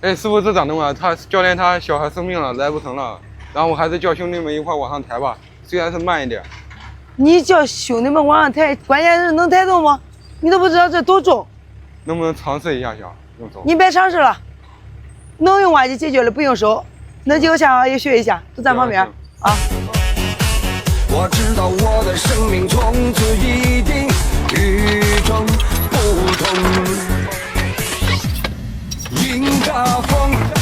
哎，师傅，这咋弄啊？教练他小孩生病了，来不成了，然后我还是叫兄弟们一块往上抬吧，虽然是慢一点。你叫兄弟们往上抬，关键是能抬动吗？你都不知道这多重。能不能尝试一下用手？你别尝试了，能用啊就解决了，不用手。那几个下也学一下，都站旁边啊。我知道我的生命从此一定与众不同。迎着风。